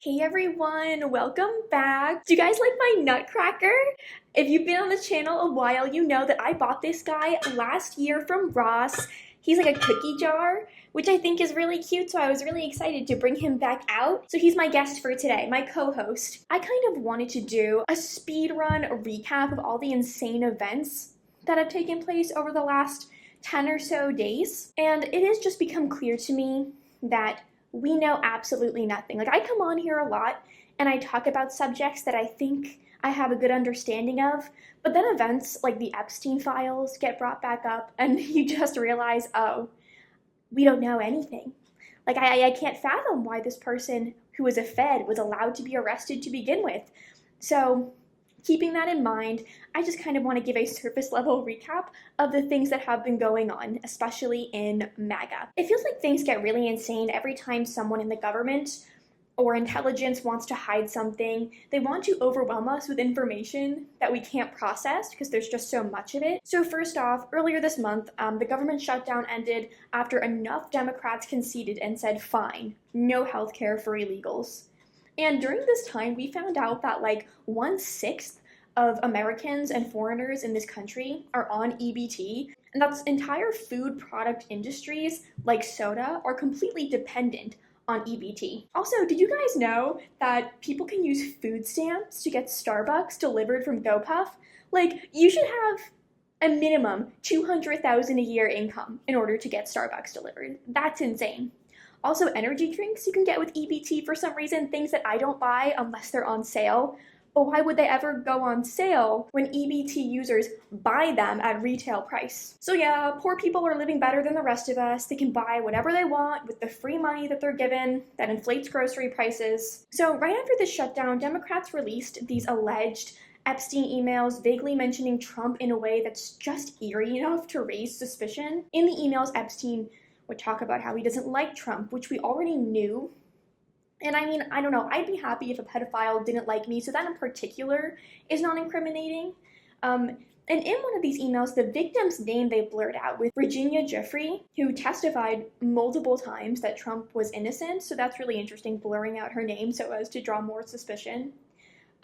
Hey everyone, welcome back. Do you guys like my nutcracker? If you've been on the channel a while, you know that I bought this guy last year from Ross. He's like a cookie jar, which I think is really cute, so I was really excited to bring him back out. So he's my guest for today, my co-host. I kind of wanted to do a speed run recap of all the insane events that have taken place over the last 10 or so days. And it has just become clear to me that we know absolutely nothing. Like, I come on here a lot and I talk about subjects that I think I have a good understanding of, but then events like the Epstein files get brought back up and you just realize, oh, we don't know anything. Like, I can't fathom why this person who was a Fed was allowed to be arrested to begin with. So keeping that in mind, I just kind of want to give a surface level recap of the things that have been going on, especially in MAGA. It feels like things get really insane every time someone in the government or intelligence wants to hide something. They want to overwhelm us with information that we can't process because there's just so much of it. So first off, earlier this month, the government shutdown ended after enough Democrats conceded and said, fine, no healthcare for illegals. And during this time, we found out that like 1/6 of Americans and foreigners in this country are on EBT, and that's entire food product industries like soda are completely dependent on EBT. Also, did you guys know that people can use food stamps to get Starbucks delivered from GoPuff? Like, you should have a minimum 200,000 a year income in order to get Starbucks delivered. That's insane. Also, energy drinks you can get with EBT for some reason, things that I don't buy unless they're on sale. But why would they ever go on sale when EBT users buy them at retail price? So yeah, poor people are living better than the rest of us. They can buy whatever they want with the free money that they're given that inflates grocery prices. So right after the shutdown, Democrats released these alleged Epstein emails vaguely mentioning Trump in a way that's just eerie enough to raise suspicion. In the emails, Epstein would talk about how he doesn't like Trump, which we already knew. And I mean, I don't know, I'd be happy if a pedophile didn't like me, so that in particular is not incriminating. And in one of these emails, the victim's name they blurred out with Virginia Giuffre, who testified multiple times that Trump was innocent, so that's really interesting, blurring out her name so as to draw more suspicion.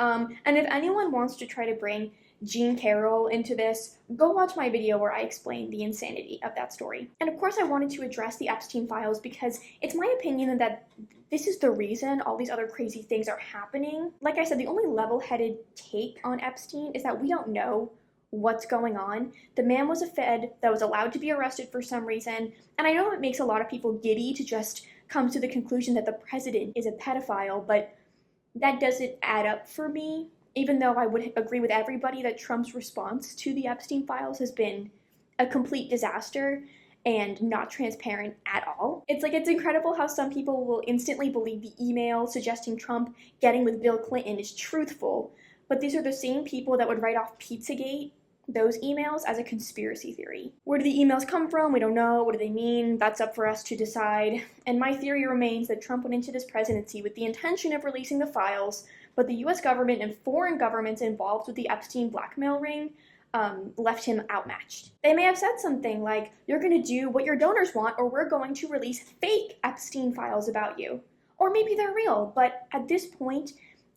And if anyone wants to try to bring Jean Carroll into this, go watch my video where I explain the insanity of that story. And of course I wanted to address the Epstein files because it's my opinion that this is the reason all these other crazy things are happening. Like I said, the only level-headed take on Epstein is that we don't know what's going on. The man was a Fed that was allowed to be arrested for some reason, and I know it makes a lot of people giddy to just come to the conclusion that the president is a pedophile, but that doesn't add up for me. Even though I would agree with everybody that Trump's response to the Epstein files has been a complete disaster and not transparent at all. It's incredible how some people will instantly believe the email suggesting Trump getting with Bill Clinton is truthful, but these are the same people that would write off Pizzagate, those emails, as a conspiracy theory. Where do the emails come from? We don't know. What do they mean? That's up for us to decide. And my theory remains that Trump went into this presidency with the intention of releasing the files, but the US government and foreign governments involved with the Epstein blackmail ring left him outmatched. They may have said something like, you're gonna do what your donors want or we're going to release fake Epstein files about you. Or maybe they're real, but at this point,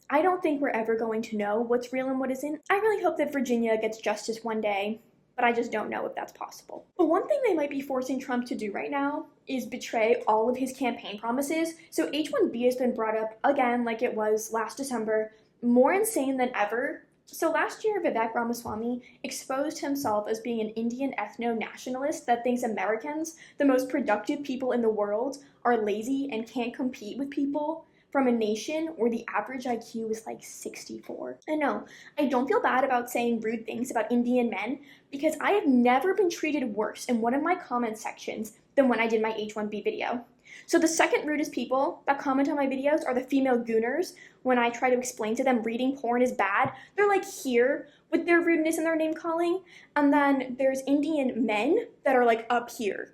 I don't think we're ever going to know what's real and what isn't. I really hope that Virginia gets justice one day, but I just don't know if that's possible. But one thing they might be forcing Trump to do right now is betray all of his campaign promises. So H-1B has been brought up again like it was last December, more insane than ever. So last year, Vivek Ramaswamy exposed himself as being an Indian ethno-nationalist that thinks Americans, the most productive people in the world, are lazy and can't compete with people from a nation where the average IQ is like 64. And no, I don't feel bad about saying rude things about Indian men because I have never been treated worse in one of my comment sections than when I did my H-1B video. So the second rudest people that comment on my videos are the female gooners. When I try to explain to them reading porn is bad, they're like here with their rudeness and their name calling. And then there's Indian men that are like up here.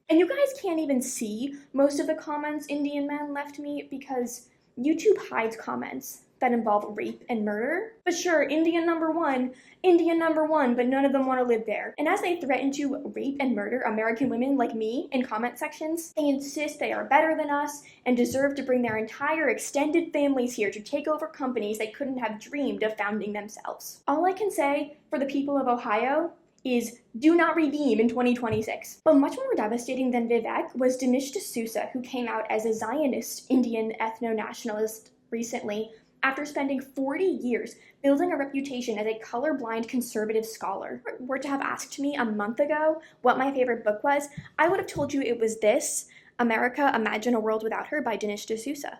And you guys can't even see most of the comments Indian men left me because YouTube hides comments that involve rape and murder. But sure, Indian number one, but none of them want to live there. And as they threaten to rape and murder American women like me in comment sections, they insist they are better than us and deserve to bring their entire extended families here to take over companies they couldn't have dreamed of founding themselves. All I can say for the people of Ohio is do not redeem in 2026. But much more devastating than Vivek was Dinesh D'Souza, who came out as a Zionist Indian ethno-nationalist recently after spending 40 years building a reputation as a colorblind conservative scholar. If you were to have asked me a month ago what my favorite book was, I would have told you it was this, America, Imagine a World Without Her by Dinesh D'Souza.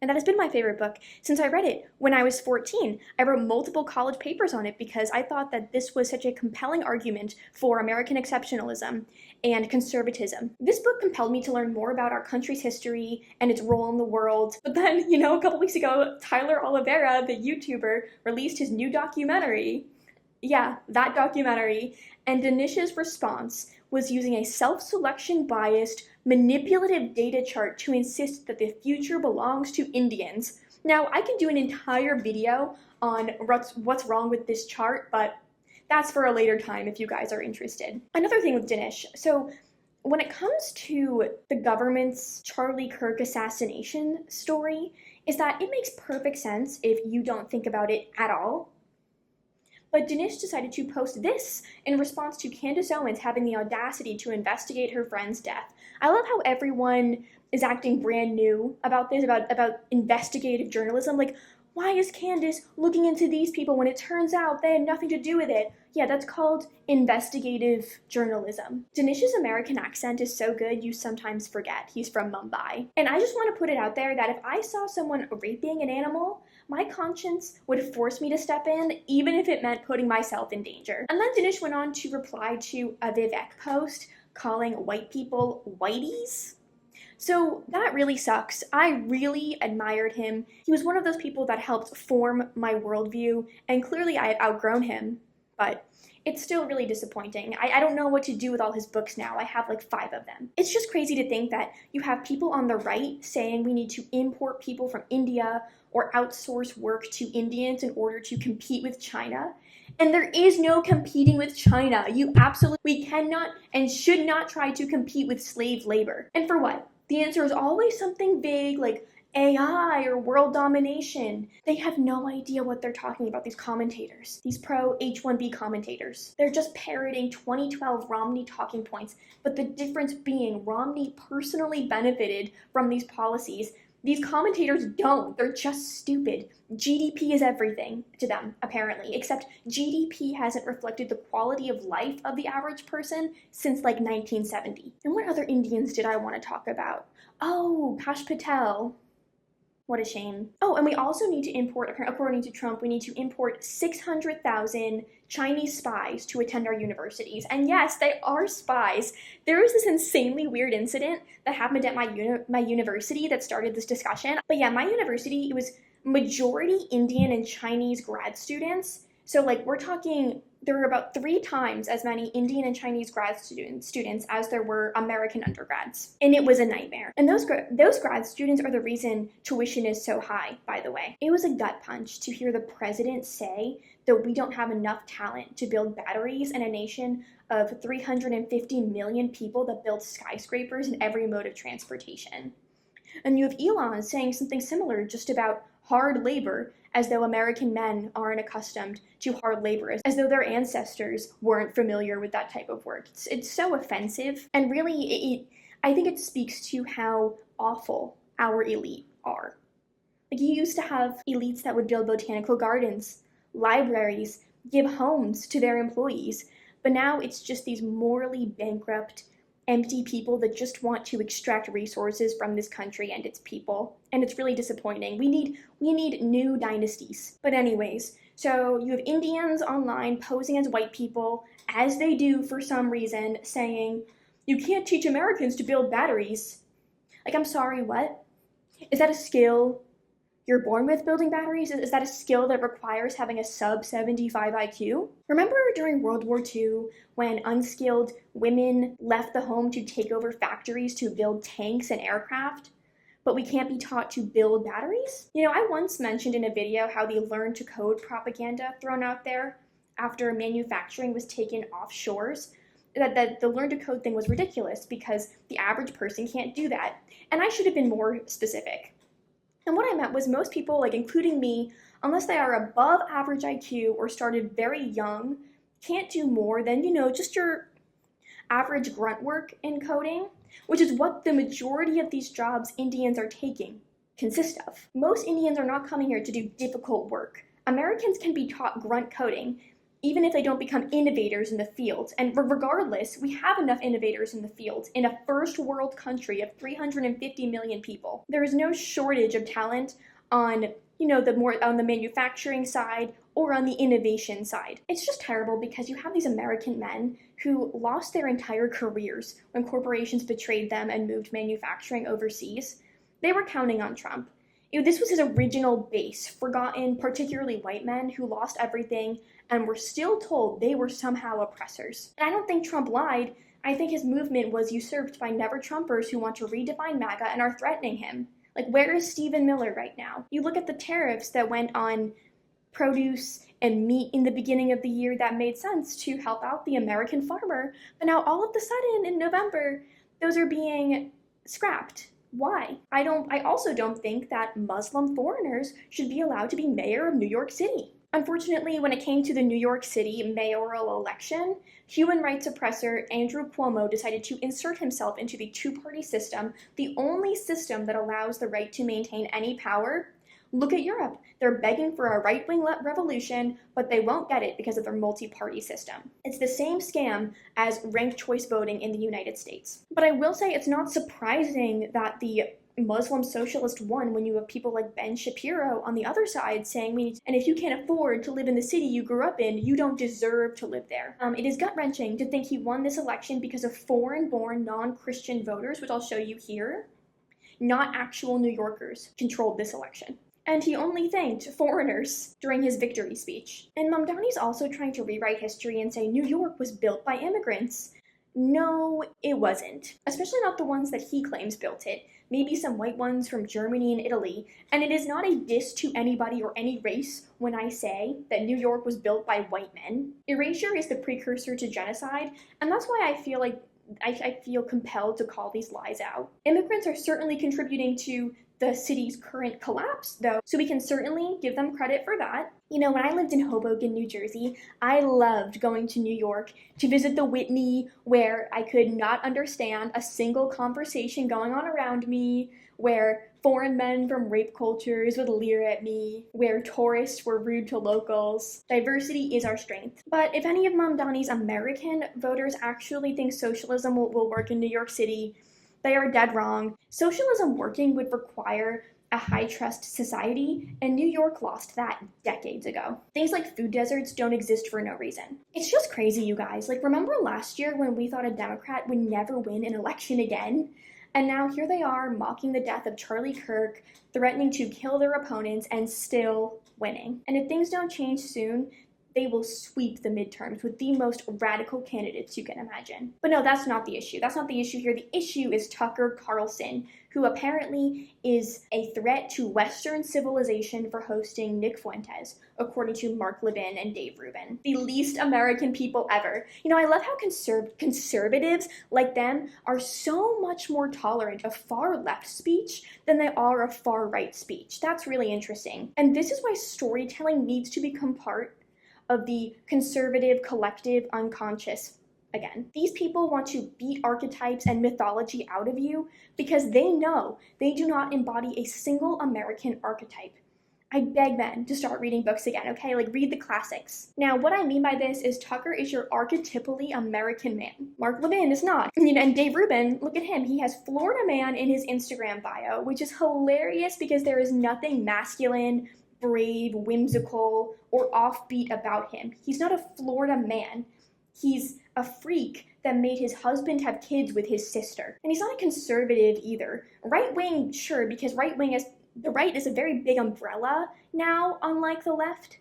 And that has been my favorite book since I read it when I was 14. I wrote multiple college papers on it because I thought that this was such a compelling argument for American exceptionalism and conservatism. This book compelled me to learn more about our country's history and its role in the world. But then, a couple weeks ago, Tyler Oliveira, the YouTuber, released his new documentary. Yeah, that documentary. And Dinesh's response was using a self-selection biased, manipulative data chart to insist that the future belongs to Indians. Now, I can do an entire video on what's wrong with this chart, but that's for a later time if you guys are interested. Another thing with Dinesh, so when it comes to the government's Charlie Kirk assassination story, is that it makes perfect sense if you don't think about it at all. But Dinesh decided to post this in response to Candace Owens having the audacity to investigate her friend's death. I love how everyone is acting brand new about this, about investigative journalism. Like, why is Candace looking into these people when it turns out they had nothing to do with it? Yeah, that's called investigative journalism. Dinesh's American accent is so good you sometimes forget he's from Mumbai. And I just want to put it out there that if I saw someone raping an animal, my conscience would force me to step in, even if it meant putting myself in danger. And then Dinesh went on to reply to a Vivek post calling white people whiteys. So that really sucks. I really admired him. He was one of those people that helped form my worldview, and clearly I had outgrown him, but it's still really disappointing. I don't know what to do with all his books now. I have like 5 of them. It's just crazy to think that you have people on the right saying we need to import people from India or outsource work to Indians in order to compete with China. And there is no competing with China. We cannot and should not try to compete with slave labor. And for what? The answer is always something vague like AI or world domination. They have no idea what they're talking about, these commentators, these pro H-1B commentators. They're just parroting 2012 Romney talking points, but the difference being Romney personally benefited from these policies. These commentators don't. They're just stupid. GDP is everything to them, apparently, except GDP hasn't reflected the quality of life of the average person since like 1970. And what other Indians did I want to talk about? Oh, Kash Patel. What a shame. Oh, and we also need to import, according to Trump, we need to import 600,000 Chinese spies to attend our universities. And yes, they are spies. There was this insanely weird incident that happened at my university that started this discussion. But yeah, my university, it was majority Indian and Chinese grad students. So like we're talking, there were about 3 times as many Indian and Chinese grad students as there were American undergrads. And it was a nightmare. And those grad students are the reason tuition is so high, by the way. It was a gut punch to hear the president say that we don't have enough talent to build batteries in a nation of 350 million people that build skyscrapers in every mode of transportation. And you have Elon saying something similar just about hard labor, as though American men aren't accustomed to hard labor, as though their ancestors weren't familiar with that type of work. It's so offensive, and really, I think it speaks to how awful our elite are. Like, you used to have elites that would build botanical gardens, libraries, give homes to their employees, but now it's just these morally bankrupt, empty people that just want to extract resources from this country and its people. And it's really disappointing. We need new dynasties. But anyways, so you have Indians online posing as white people, as they do for some reason, saying, you can't teach Americans to build batteries. Like, I'm sorry, what? Is that a skill you're born with, building batteries? Is that a skill that requires having a sub 75 IQ? Remember during World War II when unskilled women left the home to take over factories to build tanks and aircraft? but we can't be taught to build batteries? You know, I once mentioned in a video how the learn to code propaganda thrown out there after manufacturing was taken off shores, that the learn to code thing was ridiculous because the average person can't do that. And I should have been more specific. And what I meant was most people, like including me, unless they are above average IQ or started very young, can't do more than, you know, just your average grunt work in coding, which is what the majority of these jobs Indians are taking consist of. Most Indians are not coming here to do difficult work. Americans can be taught grunt coding even if they don't become innovators in the field. And regardless, we have enough innovators in the field in a first world country of 350 million people. There is no shortage of talent on, you know, on the manufacturing side or on the innovation side. It's just terrible because you have these American men who lost their entire careers when corporations betrayed them and moved manufacturing overseas. They were counting on Trump. This was his original base, forgotten, particularly white men who lost everything and were still told they were somehow oppressors. And I don't think Trump lied. I think his movement was usurped by never-Trumpers who want to redefine MAGA and are threatening him. Like, where is Stephen Miller right now? You look at the tariffs that went on produce and meat in the beginning of the year that made sense to help out the American farmer, but now all of a sudden in November, those are being scrapped. Why? I also don't think that Muslim foreigners should be allowed to be mayor of New York City. Unfortunately, when it came to the New York City mayoral election, human rights oppressor Andrew Cuomo decided to insert himself into the two-party system, the only system that allows the right to maintain any power. Look at Europe. They're begging for a right-wing revolution, but they won't get it because of their multi-party system. It's the same scam as ranked choice voting in the United States. But I will say it's not surprising that the Muslim socialist won when you have people like Ben Shapiro on the other side saying, and if you can't afford to live in the city you grew up in, you don't deserve to live there. It is gut-wrenching to think he won this election because of foreign-born non-Christian voters, which I'll show you here. Not actual New Yorkers controlled this election. And he only thanked foreigners during his victory speech. And Mamdani's also trying to rewrite history and say New York was built by immigrants. No, it wasn't. Especially not the ones that he claims built it. Maybe some white ones from Germany and Italy. And it is not a diss to anybody or any race when I say that New York was built by white men. Erasure is the precursor to genocide, and that's why I feel compelled to call these lies out. Immigrants are certainly contributing to the city's current collapse, though, so we can certainly give them credit for that. You know, when I lived in Hoboken, New Jersey, I loved going to New York to visit the Whitney, where I could not understand a single conversation going on around me, where foreign men from rape cultures would leer at me, where tourists were rude to locals. Diversity is our strength. But if any of Mamdani's American voters actually think socialism will work in New York City, they are dead wrong. Socialism working would require a high-trust society, and New York lost that decades ago. Things like food deserts don't exist for no reason. It's just crazy, you guys. Like, remember last year when we thought a Democrat would never win an election again? And now here they are, mocking the death of Charlie Kirk, threatening to kill their opponents, and still winning. And if things don't change soon, they will sweep the midterms with the most radical candidates you can imagine. But no, that's not the issue. That's not the issue here. The issue is Tucker Carlson, who apparently is a threat to Western civilization for hosting Nick Fuentes, according to Mark Levin and Dave Rubin. The least American people ever. You know, I love how conservatives like them are so much more tolerant of far left speech than they are of far right speech. That's really interesting. And this is why storytelling needs to become part of the conservative collective unconscious. Again, these people want to beat archetypes and mythology out of you because they know they do not embody a single American archetype. I beg them to start reading books again, okay? Like, read the classics. Now, what I mean by this is Tucker is your archetypally American man. Mark Levin is not. And Dave Rubin, look at him. He has Florida man in his Instagram bio, which is hilarious because there is nothing masculine, brave, whimsical, or offbeat about him. He's not a Florida man. He's a freak that made his husband have kids with his sister. And he's not a conservative either. Right wing, sure, because the right is a very big umbrella now, unlike the left.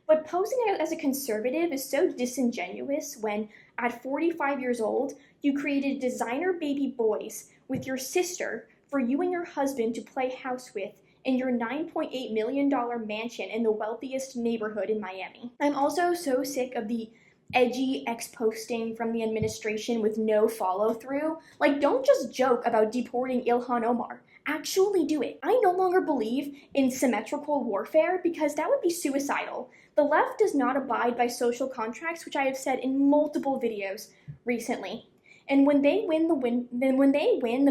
But posing as a conservative is so disingenuous when, at 45 years old, you created designer baby boys with your sister for you and your husband to play house with in your $9.8 million mansion in the wealthiest neighborhood in Miami. I'm also so sick of the edgy ex-posting from the administration with no follow-through. Like, don't just joke about deporting Ilhan Omar. Actually do it. I no longer believe in symmetrical warfare because that would be suicidal. The left does not abide by social contracts, which I have said in multiple videos recently. And when they win the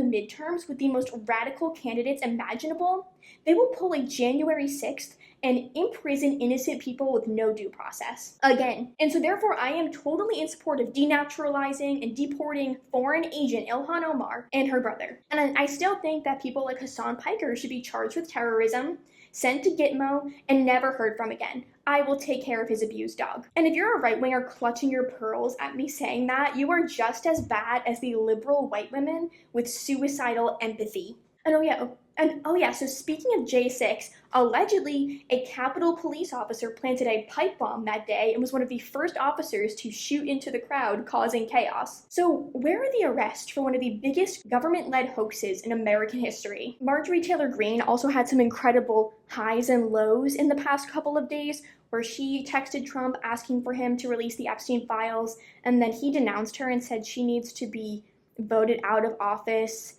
midterms with the most radical candidates imaginable, they will pull a January 6th and imprison innocent people with no due process. Again. And so therefore I am totally in support of denaturalizing and deporting foreign agent Ilhan Omar and her brother. And I still think that people like Hassan Piker should be charged with terrorism, sent to Gitmo, and never heard from again. I will take care of his abused dog. And if you're a right-winger clutching your pearls at me saying that, you are just as bad as the liberal white women with suicidal empathy. And oh yeah, so speaking of J6, allegedly a Capitol police officer planted a pipe bomb that day and was one of the first officers to shoot into the crowd, causing chaos. So where are the arrests for one of the biggest government-led hoaxes in American history? Marjorie Taylor Greene also had some incredible highs and lows in the past couple of days, where she texted Trump asking for him to release the Epstein files, and then he denounced her and said she needs to be voted out of office.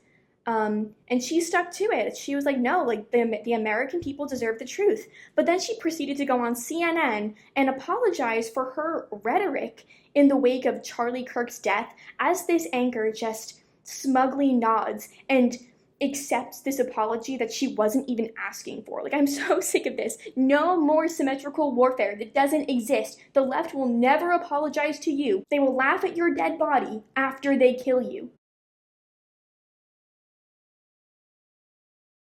And she stuck to it. She was like, no, like the American people deserve the truth. But then she proceeded to go on CNN and apologize for her rhetoric in the wake of Charlie Kirk's death, as this anchor just smugly nods and accepts this apology that she wasn't even asking for. Like, I'm so sick of this. No more symmetrical warfare. That doesn't exist. The left will never apologize to you. They will laugh at your dead body after they kill you.